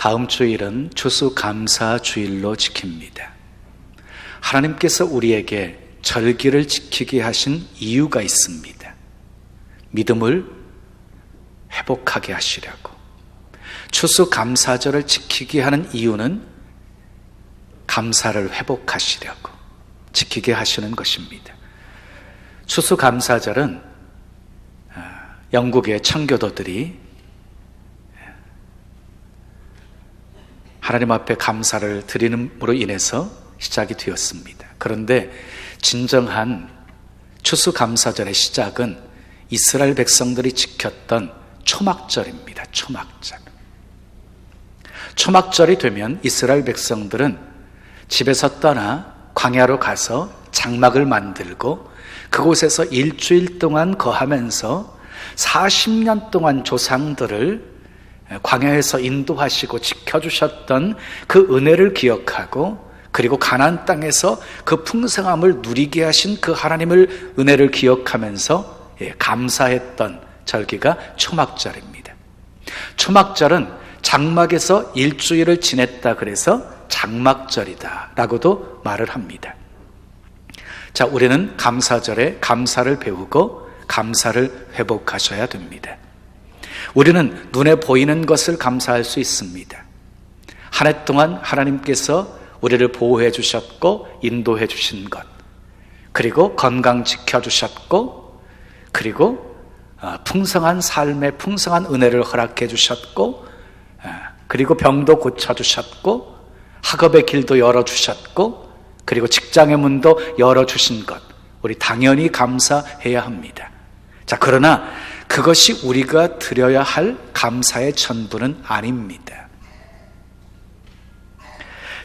다음 주일은 추수감사주일로 지킵니다. 하나님께서 우리에게 절기를 지키게 하신 이유가 있습니다. 믿음을 회복하게 하시려고. 추수감사절을 지키게 하는 이유는 감사를 회복하시려고 지키게 하시는 것입니다. 추수감사절은 영국의 청교도들이 하나님 앞에 감사를 드림으로 인해서 시작이 되었습니다. 그런데 진정한 추수감사절의 시작은 이스라엘 백성들이 지켰던 초막절입니다. 초막절. 초막절이 되면 이스라엘 백성들은 집에서 떠나 광야로 가서 장막을 만들고 그곳에서 일주일 동안 거하면서 40년 동안 조상들을 광야에서 인도하시고 지켜주셨던 그 은혜를 기억하고, 그리고 가나안 땅에서 그 풍성함을 누리게 하신 그 하나님을 은혜를 기억하면서 감사했던 절기가 초막절입니다. 초막절은 장막에서 일주일을 지냈다 그래서 장막절이다 라고도 말을 합니다. 자, 우리는 감사절에 감사를 배우고 감사를 회복하셔야 됩니다. 우리는 눈에 보이는 것을 감사할 수 있습니다. 한 해 동안 하나님께서 우리를 보호해 주셨고 인도해 주신 것, 그리고 건강 지켜주셨고, 그리고 풍성한 삶에 풍성한 은혜를 허락해 주셨고, 그리고 병도 고쳐주셨고, 학업의 길도 열어주셨고, 그리고 직장의 문도 열어주신 것, 우리 당연히 감사해야 합니다. 자, 그러나 그것이 우리가 드려야 할 감사의 전부는 아닙니다.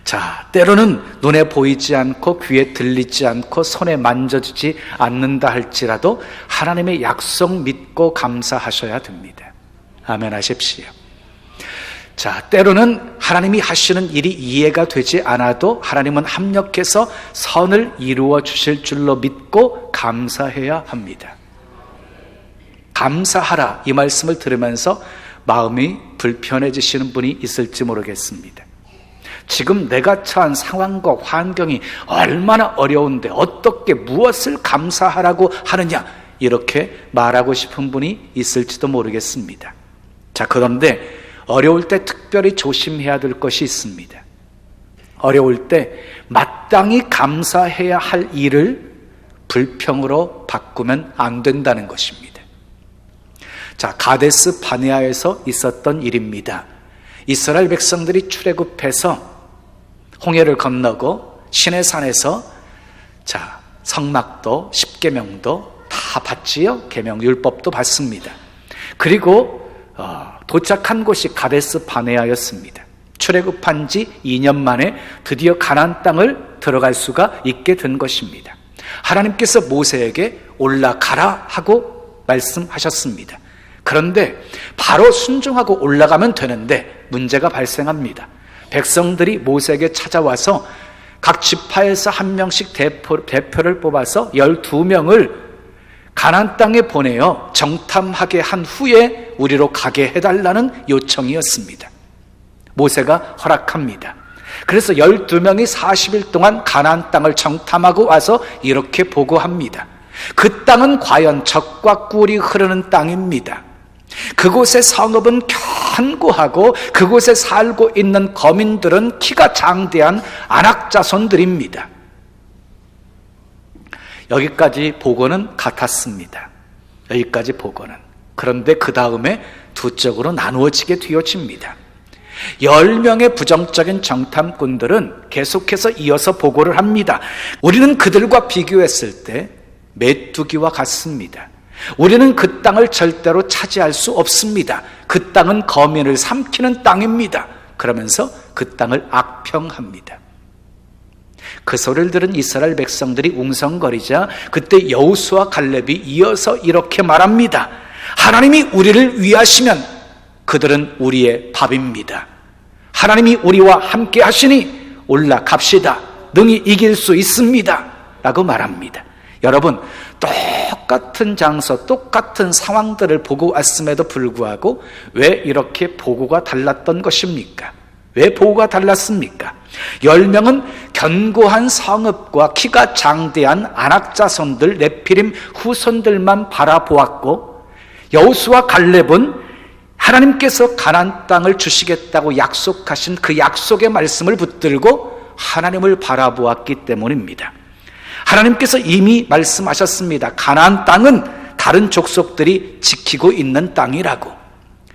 자, 때로는 눈에 보이지 않고 귀에 들리지 않고 손에 만져지지 않는다 할지라도 하나님의 약속 믿고 감사하셔야 됩니다. 아멘 하십시오. 자, 때로는 하나님이 하시는 일이 이해가 되지 않아도 하나님은 합력해서 선을 이루어 주실 줄로 믿고 감사해야 합니다. 감사하라, 이 말씀을 들으면서 마음이 불편해지시는 분이 있을지 모르겠습니다. 지금 내가 처한 상황과 환경이 얼마나 어려운데 어떻게 무엇을 감사하라고 하느냐, 이렇게 말하고 싶은 분이 있을지도 모르겠습니다. 자, 그런데 어려울 때 특별히 조심해야 될 것이 있습니다. 어려울 때 마땅히 감사해야 할 일을 불평으로 바꾸면 안 된다는 것입니다. 자, 가데스 바네아에서 있었던 일입니다. 이스라엘 백성들이 출애굽해서 홍해를 건너고 시내산에서 자, 성막도 십계명도 다 받지요. 계명 율법도 받습니다. 그리고 도착한 곳이 가데스 바네아였습니다. 출애굽한 지 2년 만에 드디어 가나안 땅을 들어갈 수가 있게 된 것입니다. 하나님께서 모세에게 올라가라 하고 말씀하셨습니다. 그런데 바로 순종하고 올라가면 되는데 문제가 발생합니다. 백성들이 모세에게 찾아와서 각 지파에서 한 명씩 대표를 뽑아서 12명을 가나안 땅에 보내어 정탐하게 한 후에 우리로 가게 해달라는 요청이었습니다. 모세가 허락합니다. 그래서 12명이 40일 동안 가나안 땅을 정탐하고 와서 이렇게 보고합니다. 그 땅은 과연 젖과 꿀이 흐르는 땅입니다. 그곳의 성읍은 견고하고 그곳에 살고 있는 거민들은 키가 장대한 안악자손들입니다. 여기까지 보고는 같았습니다. 여기까지 보고는. 그런데 그 다음에 두 쪽으로 나누어지게 되어집니다. 10명의 부정적인 정탐꾼들은 계속해서 이어서 보고를 합니다. 우리는 그들과 비교했을 때 메뚜기와 같습니다. 우리는 그 땅을 절대로 차지할 수 없습니다. 그 땅은 거민을 삼키는 땅입니다. 그러면서 그 땅을 악평합니다. 그 소리를 들은 이스라엘 백성들이 웅성거리자 그때 여호수아 갈렙이 이어서 이렇게 말합니다. 하나님이 우리를 위하시면 그들은 우리의 밥입니다. 하나님이 우리와 함께 하시니 올라갑시다. 능히 이길 수 있습니다. 라고 말합니다. 여러분, 똑같은 장소, 똑같은 상황들을 보고 왔음에도 불구하고 왜 이렇게 보고가 달랐던 것입니까? 왜 보고가 달랐습니까? 10명은 견고한 성읍과 키가 장대한 안악자손들 네피림 후손들만 바라보았고, 여호수아 갈렙은 하나님께서 가나안 땅을 주시겠다고 약속하신 그 약속의 말씀을 붙들고 하나님을 바라보았기 때문입니다. 하나님께서 이미 말씀하셨습니다. 가나안 땅은 다른 족속들이 지키고 있는 땅이라고.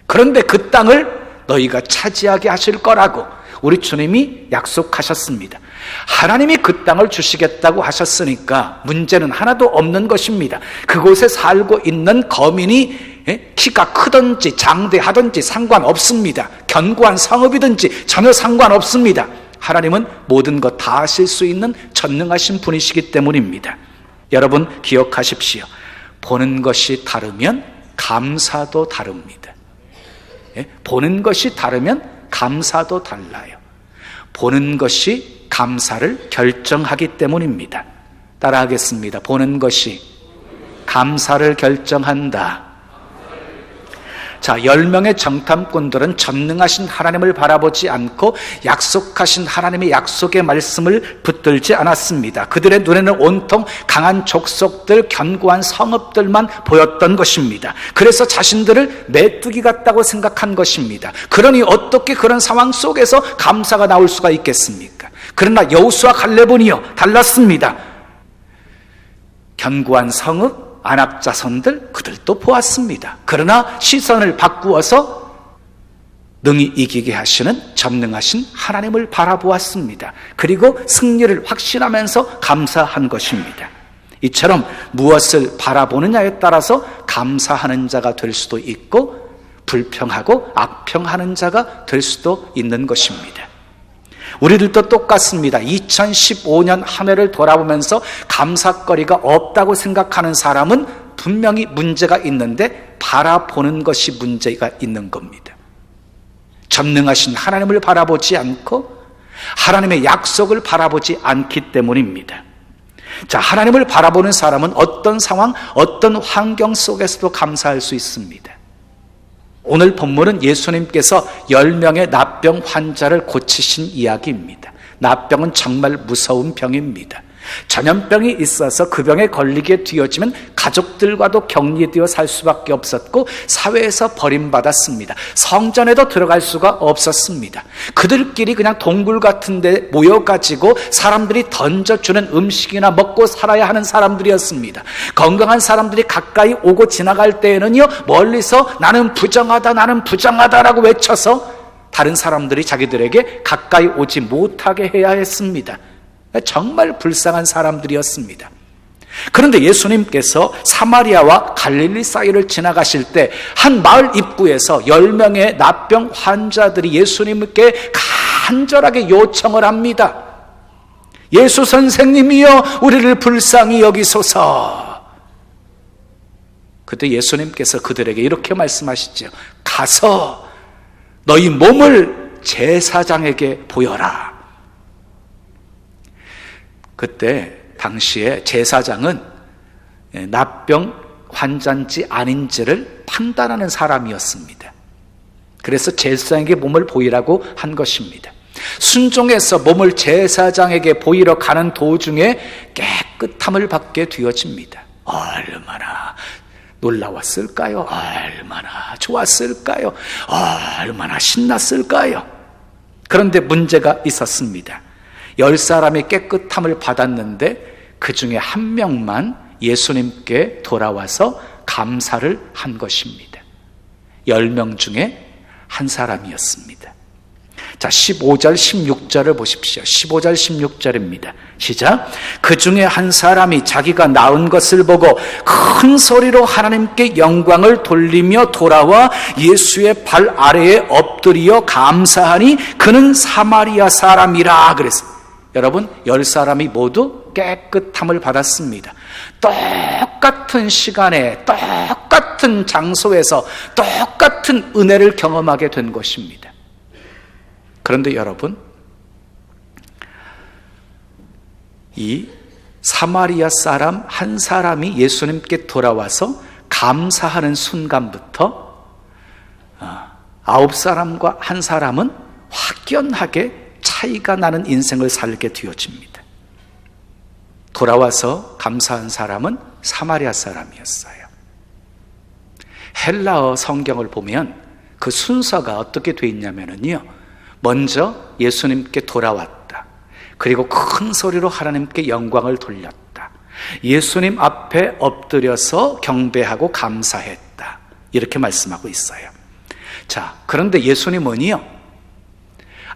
그런데 그 땅을 너희가 차지하게 하실 거라고 우리 주님이 약속하셨습니다. 하나님이 그 땅을 주시겠다고 하셨으니까 문제는 하나도 없는 것입니다. 그곳에 살고 있는 거민이 키가 크든지 장대하든지 상관없습니다. 견고한 성읍이든지 전혀 상관없습니다. 하나님은 모든 것 다 하실 수 있는 전능하신 분이시기 때문입니다. 여러분 기억하십시오. 보는 것이 다르면 감사도 다릅니다. 보는 것이 다르면 감사도 달라요. 보는 것이 감사를 결정하기 때문입니다. 따라하겠습니다. 보는 것이 감사를 결정한다. 자, 10명의 정탐꾼들은 전능하신 하나님을 바라보지 않고 약속하신 하나님의 약속의 말씀을 붙들지 않았습니다. 그들의 눈에는 온통 강한 족속들, 견고한 성읍들만 보였던 것입니다. 그래서 자신들을 메뚜기 같다고 생각한 것입니다. 그러니 어떻게 그런 상황 속에서 감사가 나올 수가 있겠습니까? 그러나 여호수아 갈렙은요 달랐습니다. 견고한 성읍, 안악자손들 그들도 보았습니다. 그러나 시선을 바꾸어서 능히 이기게 하시는 전능하신 하나님을 바라보았습니다. 그리고 승리를 확신하면서 감사한 것입니다. 이처럼 무엇을 바라보느냐에 따라서 감사하는 자가 될 수도 있고 불평하고 악평하는 자가 될 수도 있는 것입니다. 우리들도 똑같습니다. 2015년 한 해를 돌아보면서 감사거리가 없다고 생각하는 사람은 분명히 문제가 있는데 바라보는 것이 문제가 있는 겁니다. 전능하신 하나님을 바라보지 않고 하나님의 약속을 바라보지 않기 때문입니다. 자, 하나님을 바라보는 사람은 어떤 상황, 어떤 환경 속에서도 감사할 수 있습니다. 오늘 본문은 예수님께서 10명의 납병 환자를 고치신 이야기입니다. 납병은 정말 무서운 병입니다. 전염병이 있어서 그 병에 걸리게 되어지면 가족들과도 격리되어 살 수밖에 없었고 사회에서 버림받았습니다. 성전에도 들어갈 수가 없었습니다. 그들끼리 그냥 동굴 같은 데 모여가지고 사람들이 던져주는 음식이나 먹고 살아야 하는 사람들이었습니다. 건강한 사람들이 가까이 오고 지나갈 때에는요 멀리서 나는 부정하다라고 외쳐서 다른 사람들이 자기들에게 가까이 오지 못하게 해야 했습니다. 정말 불쌍한 사람들이었습니다. 그런데 예수님께서 사마리아와 갈릴리 사이를 지나가실 때 한 마을 입구에서 10명의 납병 환자들이 예수님께 간절하게 요청을 합니다. 예수 선생님이여 우리를 불쌍히 여기소서. 그때 예수님께서 그들에게 이렇게 말씀하시죠. 가서 너희 몸을 제사장에게 보여라. 그때 당시에 제사장은 납병 환자인지 아닌지를 판단하는 사람이었습니다. 그래서 제사장에게 몸을 보이라고 한 것입니다. 순종해서 몸을 제사장에게 보이러 가는 도중에 깨끗함을 받게 되어집니다. 얼마나 놀라웠을까요? 얼마나 좋았을까요? 얼마나 신났을까요? 그런데 문제가 있었습니다. 10사람이 깨끗함을 받았는데 그 중에 한 명만 예수님께 돌아와서 감사를 한 것입니다. 10명 중에 한 사람이었습니다. 자, 15절 16절을 보십시오. 15절 16절입니다. 시작. 그 중에 한 사람이 자기가 나은 것을 보고 큰 소리로 하나님께 영광을 돌리며 돌아와 예수의 발 아래에 엎드려 감사하니 그는 사마리아 사람이라 그랬어요. 여러분 10사람이 모두 깨끗함을 받았습니다. 똑같은 시간에 똑같은 장소에서 똑같은 은혜를 경험하게 된 것입니다. 그런데 여러분, 이 사마리아 사람 한 사람이 예수님께 돌아와서 감사하는 순간부터 9사람과 한 사람은 확연하게 차이가 나는 인생을 살게 되어집니다. 돌아와서 감사한 사람은 사마리아 사람이었어요. 헬라어 성경을 보면 그 순서가 어떻게 되어 있냐면요, 먼저 예수님께 돌아왔다. 그리고 큰 소리로 하나님께 영광을 돌렸다. 예수님 앞에 엎드려서 경배하고 감사했다. 이렇게 말씀하고 있어요. 자, 그런데 예수님은요,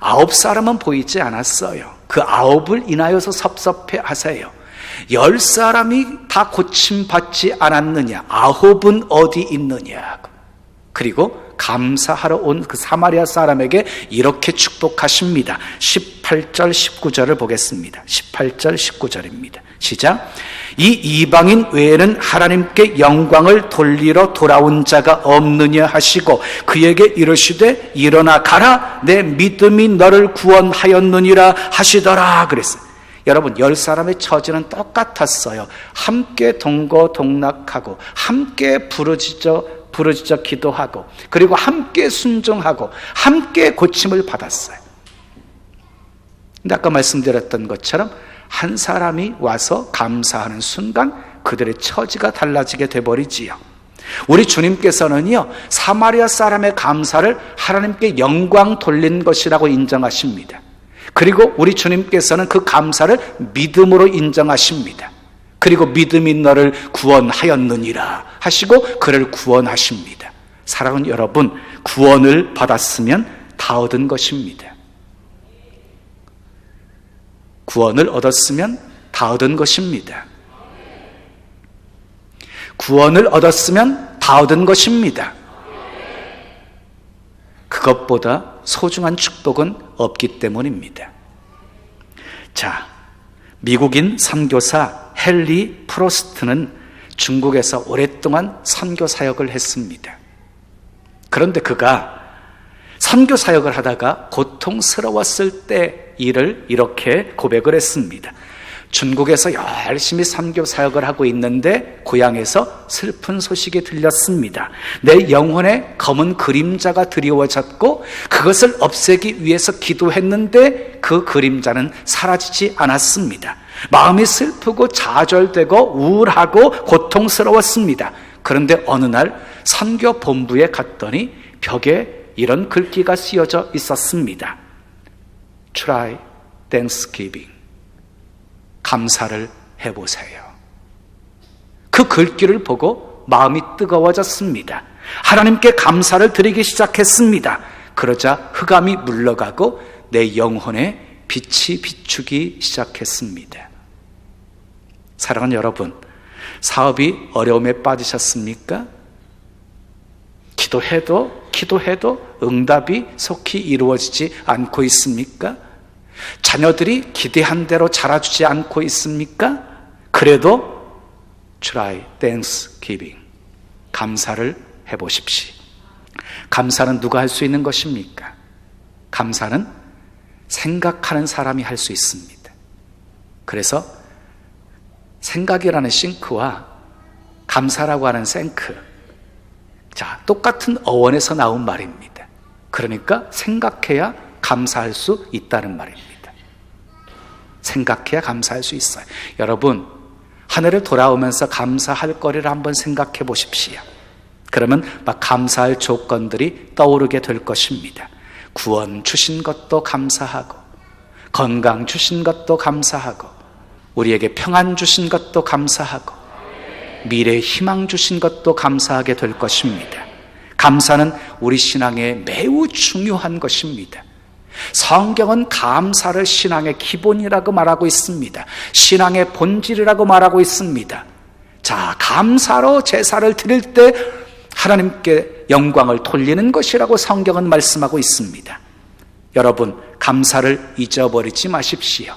9사람은 보이지 않았어요. 그 9을 인하여서 섭섭해 하세요. 10사람이 다 고침받지 않았느냐? 9은 어디 있느냐? 그리고 감사하러 온 그 사마리아 사람에게 이렇게 축복하십니다. 18절 19절을 보겠습니다. 18절 19절입니다. 시작. 이 이방인 외에는 하나님께 영광을 돌리러 돌아온 자가 없느냐 하시고 그에게 이르시되 일어나 가라, 내 믿음이 너를 구원하였느니라 하시더라 그랬어요. 여러분, 10사람의 처지는 똑같았어요. 함께 동거동락하고 함께 부르짖어 기도하고 그리고 함께 순종하고 함께 고침을 받았어요. 근데 아까 말씀드렸던 것처럼 한 사람이 와서 감사하는 순간 그들의 처지가 달라지게 돼버리지요. 우리 주님께서는요, 사마리아 사람의 감사를 하나님께 영광 돌린 것이라고 인정하십니다. 그리고 우리 주님께서는 그 감사를 믿음으로 인정하십니다. 그리고 믿음이 너를 구원하였느니라 하시고 그를 구원하십니다. 사랑하는 여러분, 구원을 받았으면 다 얻은 것입니다. 구원을 얻었으면 다 얻은 것입니다. 구원을 얻었으면 다 얻은 것입니다. 그것보다 소중한 축복은 없기 때문입니다. 자, 미국인 선교사 헨리 프로스트는 중국에서 오랫동안 선교 사역을 했습니다. 그런데 그가 선교 사역을 하다가 고통스러웠을 때 일을 이렇게 고백을 했습니다. 중국에서 열심히 선교 사역을 하고 있는데 고향에서 슬픈 소식이 들렸습니다. 내 영혼에 검은 그림자가 드리워졌고 그것을 없애기 위해서 기도했는데 그 그림자는 사라지지 않았습니다. 마음이 슬프고 좌절되고 우울하고 고통스러웠습니다. 그런데 어느 날 선교 본부에 갔더니 벽에 이런 글귀가 쓰여져 있었습니다. Try Thanksgiving. 감사를 해보세요. 그 글귀를 보고 마음이 뜨거워졌습니다. 하나님께 감사를 드리기 시작했습니다. 그러자 흑암이 물러가고 내 영혼에 빛이 비추기 시작했습니다. 사랑하는 여러분, 사업이 어려움에 빠지셨습니까? 기도해도 응답이 속히 이루어지지 않고 있습니까? 자녀들이 기대한 대로 자라주지 않고 있습니까? 그래도 Try Thanksgiving. 감사를 해보십시오. 감사는 누가 할 수 있는 것입니까? 감사는 생각하는 사람이 할 수 있습니다. 그래서 생각이라는 싱크와 감사라고 하는 생크, 자, 똑같은 어원에서 나온 말입니다. 그러니까 생각해야 감사할 수 있다는 말입니다. 생각해야 감사할 수 있어요. 여러분, 하늘을 돌아오면서 감사할 거리를 한번 생각해 보십시오. 그러면 막 감사할 조건들이 떠오르게 될 것입니다. 구원 주신 것도 감사하고, 건강 주신 것도 감사하고, 우리에게 평안 주신 것도 감사하고, 미래의 희망 주신 것도 감사하게 될 것입니다. 감사는 우리 신앙에 매우 중요한 것입니다. 성경은 감사를 신앙의 기본이라고 말하고 있습니다. 신앙의 본질이라고 말하고 있습니다. 자, 감사로 제사를 드릴 때 하나님께 영광을 돌리는 것이라고 성경은 말씀하고 있습니다. 여러분, 감사를 잊어버리지 마십시오.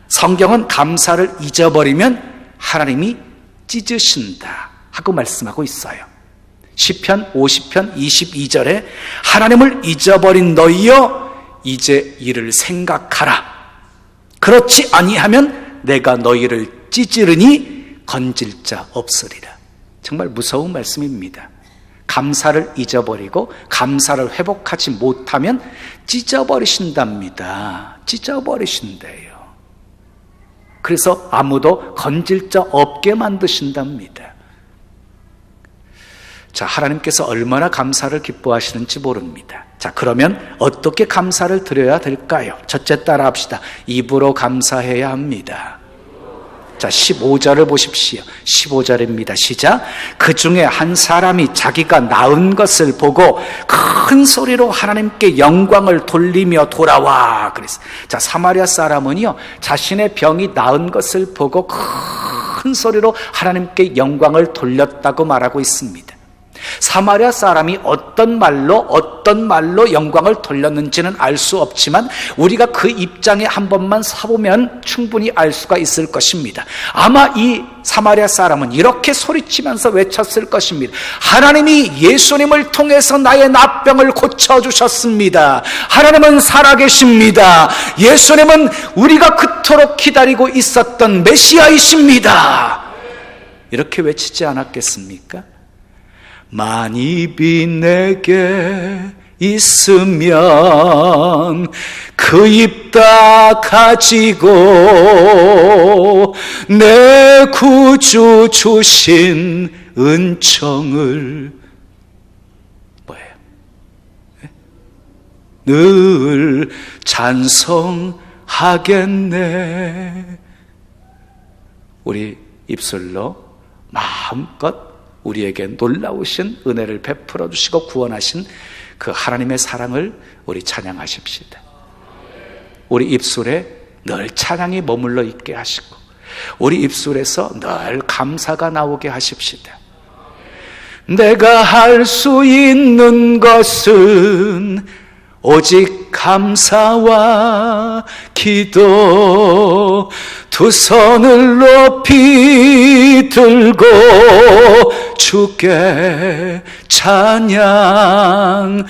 성경은 감사를 잊어버리면 하나님이 찢으신다 하고 말씀하고 있어요. 시편 50편 22절에 하나님을 잊어버린 너희여 이제 이를 생각하라. 그렇지 아니하면 내가 너희를 찢으리니 건질 자 없으리라. 정말 무서운 말씀입니다. 감사를 잊어버리고 감사를 회복하지 못하면 찢어버리신답니다. 찢어버리신대요. 그래서 아무도 건질 자 없게 만드신답니다. 자, 하나님께서 얼마나 감사를 기뻐하시는지 모릅니다. 자, 그러면 어떻게 감사를 드려야 될까요? 첫째 따라 합시다. 입으로 감사해야 합니다. 자, 15절을 보십시오. 15절입니다. 시작. 그 중에 한 사람이 자기가 낳은 것을 보고 큰 소리로 하나님께 영광을 돌리며 돌아와. 그랬어. 자, 사마리아 사람은요, 자신의 병이 나은 것을 보고 큰 소리로 하나님께 영광을 돌렸다고 말하고 있습니다. 사마리아 사람이 어떤 말로 영광을 돌렸는지는 알 수 없지만 우리가 그 입장에 한 번만 서보면 충분히 알 수가 있을 것입니다. 아마 이 사마리아 사람은 이렇게 소리치면서 외쳤을 것입니다. 하나님이 예수님을 통해서 나의 나병을 고쳐주셨습니다. 하나님은 살아계십니다. 예수님은 우리가 그토록 기다리고 있었던 메시아이십니다. 이렇게 외치지 않았겠습니까? 만입이 내게 있으면 그 입 다 가지고 내 구주 주신 은총을 늘 찬송하겠네. 우리 입술로 마음껏 우리에게 놀라우신 은혜를 베풀어 주시고 구원하신 그 하나님의 사랑을 우리 찬양하십시다. 우리 입술에 늘 찬양이 머물러 있게 하시고 우리 입술에서 늘 감사가 나오게 하십시다. 내가 할 수 있는 것은 오직 감사와 기도, 두 손을 높이 들고 주께 찬양하네.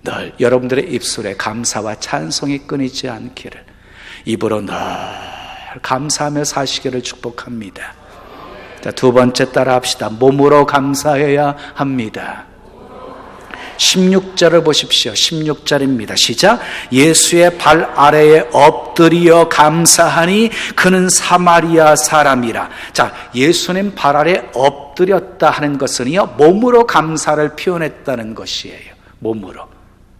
늘 여러분들의 입술에 감사와 찬송이 끊이지 않기를, 입으로 늘 감사하며 사시기를 축복합니다. 자, 두 번째 따라 합시다. 몸으로 감사해야 합니다. 16절을 보십시오. 16절입니다. 시작. 예수의 발 아래에 엎드려 감사하니 그는 사마리아 사람이라. 자, 예수님 발 아래 엎드렸다 하는 것은요, 몸으로 감사를 표현했다는 것이에요. 몸으로.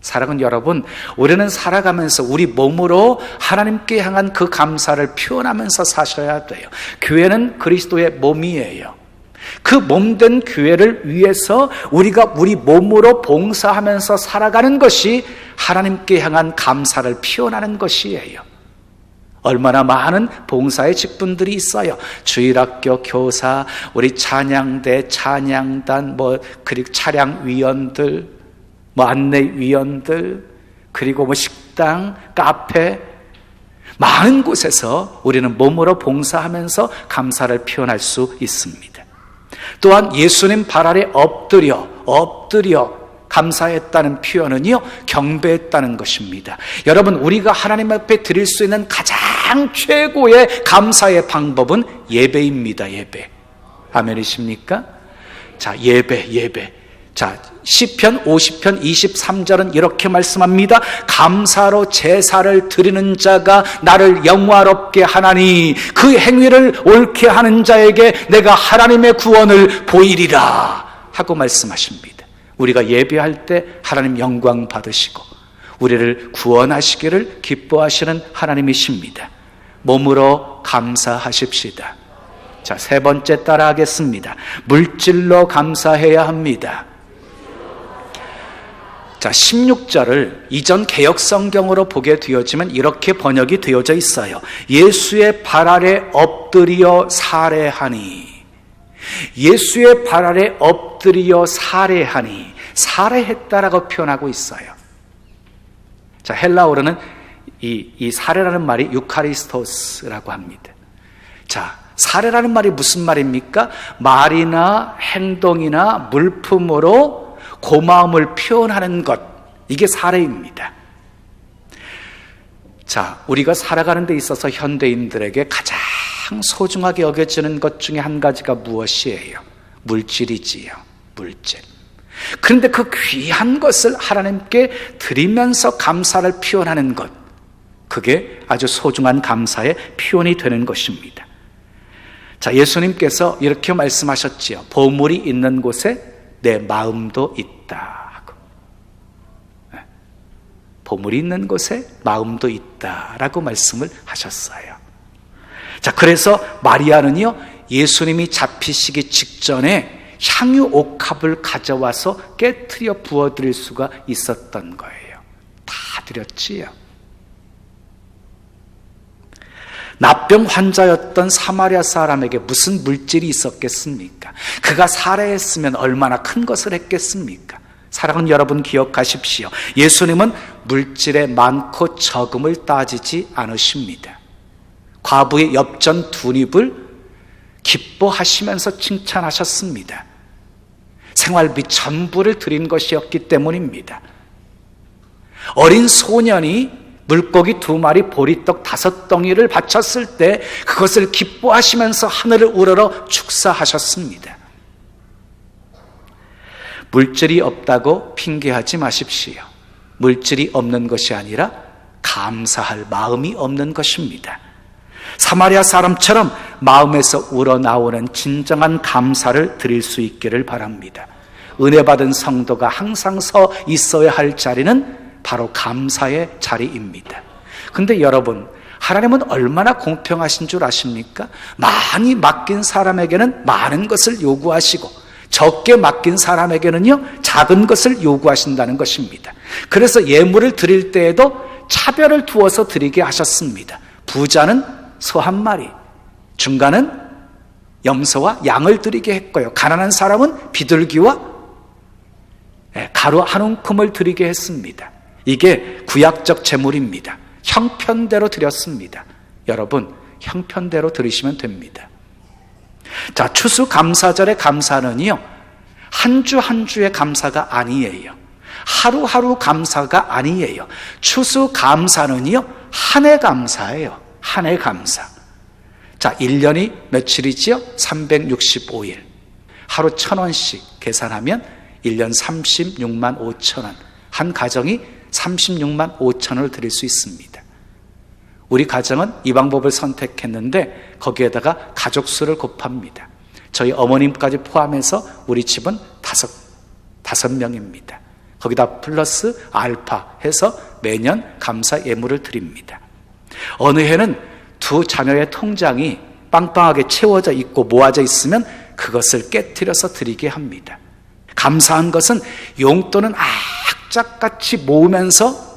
사랑하는 여러분, 우리는 살아가면서 우리 몸으로 하나님께 향한 그 감사를 표현하면서 사셔야 돼요. 교회는 그리스도의 몸이에요. 그 몸된 교회를 위해서 우리가 우리 몸으로 봉사하면서 살아가는 것이 하나님께 향한 감사를 표현하는 것이에요. 얼마나 많은 봉사의 직분들이 있어요. 주일학교 교사, 우리 찬양대, 찬양단, 그리고 차량위원들, 안내위원들, 그리고 식당, 카페, 많은 곳에서 우리는 몸으로 봉사하면서 감사를 표현할 수 있습니다. 또한 예수님 발 아래 엎드려 감사했다는 표현은요, 경배했다는 것입니다. 여러분, 우리가 하나님 앞에 드릴 수 있는 가장 최고의 감사의 방법은 예배입니다. 예배. 아멘이십니까? 자, 예배. 자, 시편 50편 23절은 이렇게 말씀합니다. 감사로 제사를 드리는 자가 나를 영화롭게 하나니 그 행위를 옳게 하는 자에게 내가 하나님의 구원을 보이리라 하고 말씀하십니다. 우리가 예배할 때 하나님 영광 받으시고 우리를 구원하시기를 기뻐하시는 하나님이십니다. 몸으로 감사하십시다. 자, 세 번째 따라 하겠습니다. 물질로 감사해야 합니다. 자, 16절을 이전 개역성경으로 보게 되어지면 이렇게 번역이 되어져 있어요. 예수의 발 아래 엎드려 살해하니. 예수의 발 아래 엎드려 살해하니. 살해했다라고 표현하고 있어요. 자, 헬라어로는 이 살해라는 말이 유카리스토스라고 합니다. 자, 살해라는 말이 무슨 말입니까? 말이나 행동이나 물품으로 고마움을 표현하는 것, 이게 살해입니다. 자, 우리가 살아가는 데 있어서 현대인들에게 가장 소중하게 여겨지는 것 중에 한 가지가 무엇이에요? 물질이지요. 물질. 그런데 그 귀한 것을 하나님께 드리면서 감사를 표현하는 것, 그게 아주 소중한 감사의 표현이 되는 것입니다. 자, 예수님께서 이렇게 말씀하셨지요. 보물이 있는 곳에 내 마음도 있다 하고. 보물이 있는 곳에 마음도 있다라고 말씀을 하셨어요. 자, 그래서 마리아는요, 예수님이 잡히시기 직전에 향유 옥합을 가져와서 깨트려 부어드릴 수가 있었던 거예요. 다 드렸지요. 납병 환자였던 사마리아 사람에게 무슨 물질이 있었겠습니까? 그가 살해했으면 얼마나 큰 것을 했겠습니까? 사랑하는 여러분, 기억하십시오. 예수님은 물질의 많고 적음을 따지지 않으십니다. 과부의 엽전 둔입을 기뻐하시면서 칭찬하셨습니다. 생활비 전부를 드린 것이었기 때문입니다. 어린 소년이 물고기 2마리 보리떡 5덩이를 바쳤을 때 그것을 기뻐하시면서 하늘을 우러러 축사하셨습니다. 물질이 없다고 핑계하지 마십시오. 물질이 없는 것이 아니라 감사할 마음이 없는 것입니다. 사마리아 사람처럼 마음에서 우러나오는 진정한 감사를 드릴 수 있기를 바랍니다. 은혜 받은 성도가 항상 서 있어야 할 자리는 바로 감사의 자리입니다. 근데 여러분, 하나님은 얼마나 공평하신 줄 아십니까? 많이 맡긴 사람에게는 많은 것을 요구하시고 적게 맡긴 사람에게는요, 작은 것을 요구하신다는 것입니다. 그래서 예물을 드릴 때에도 차별을 두어서 드리게 하셨습니다. 부자는 소 1마리, 중간은 염소와 양을 드리게 했고요, 가난한 사람은 비둘기와 가루 1움큼을 드리게 했습니다. 이게 구약적 제물입니다. 형편대로 드렸습니다. 여러분, 형편대로 드리시면 됩니다. 자, 추수감사절의 감사는요, 한 주 한 주의 감사가 아니에요. 하루하루 감사가 아니에요. 추수감사는요, 한 해 감사예요. 한 해 감사. 자, 1년이 며칠이지요? 365일. 하루 1,000원씩 계산하면 1년 36만 5천 원. 한 가정이 36만 5천 원을 드릴 수 있습니다. 우리 가정은 이 방법을 선택했는데 거기에다가 가족 수를 곱합니다. 저희 어머님까지 포함해서 우리 집은 다섯 명입니다. 거기다 플러스 알파 해서 매년 감사 예물을 드립니다. 어느 해는 2 자녀의 통장이 빵빵하게 채워져 있고 모아져 있으면 그것을 깨트려서 드리게 합니다. 감사한 것은 용돈은 악착같이 모으면서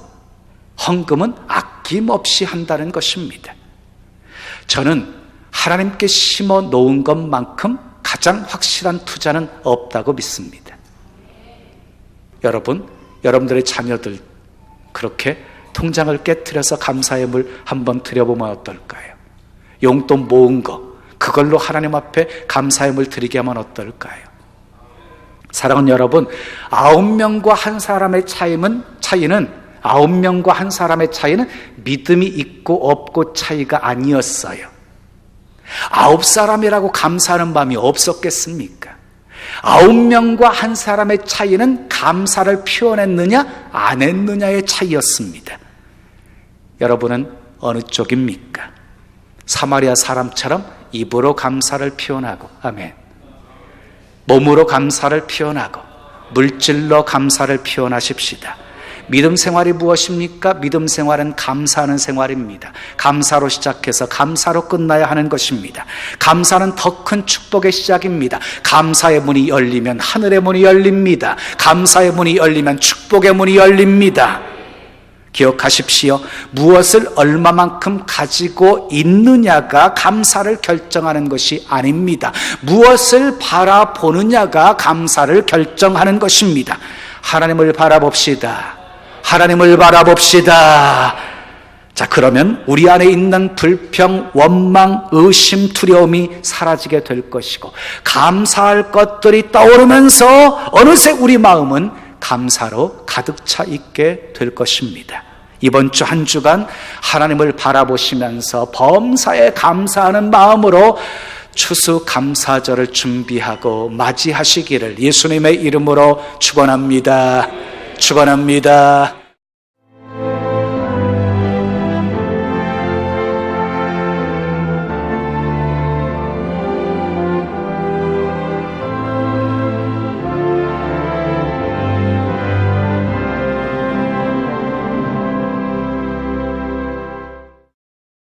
헌금은 아낌없이 한다는 것입니다. 저는 하나님께 심어 놓은 것만큼 가장 확실한 투자는 없다고 믿습니다. 여러분, 여러분들의 자녀들 그렇게 통장을 깨트려서 감사의 물 한번 드려보면 어떨까요? 용돈 모은 거 그걸로 하나님 앞에 감사의 물 드리게 하면 어떨까요? 사랑하는 여러분, 9명과 한 사람의 차이는 9명과 한 사람의 차이는 믿음이 있고 없고 차이가 아니었어요. 9사람이라고 감사하는 마음이 없었겠습니까? 9명과 한 사람의 차이는 감사를 표현했느냐 안 했느냐의 차이였습니다. 여러분은 어느 쪽입니까? 사마리아 사람처럼 입으로 감사를 표현하고, 아멘, 몸으로 감사를 표현하고 물질로 감사를 표현하십시다. 믿음 생활이 무엇입니까? 믿음 생활은 감사하는 생활입니다. 감사로 시작해서 감사로 끝나야 하는 것입니다. 감사는 더 큰 축복의 시작입니다. 감사의 문이 열리면 하늘의 문이 열립니다. 감사의 문이 열리면 축복의 문이 열립니다. 기억하십시오. 무엇을 얼마만큼 가지고 있느냐가 감사를 결정하는 것이 아닙니다. 무엇을 바라보느냐가 감사를 결정하는 것입니다. 하나님을 바라봅시다. 하나님을 바라봅시다. 자, 그러면 우리 안에 있는 불평, 원망, 의심, 두려움이 사라지게 될 것이고 감사할 것들이 떠오르면서 어느새 우리 마음은 감사로 가득 차 있게 될 것입니다. 이번 주 한 주간 하나님을 바라보시면서 범사에 감사하는 마음으로 추수감사절을 준비하고 맞이하시기를 예수님의 이름으로 축원합니다. 축원합니다.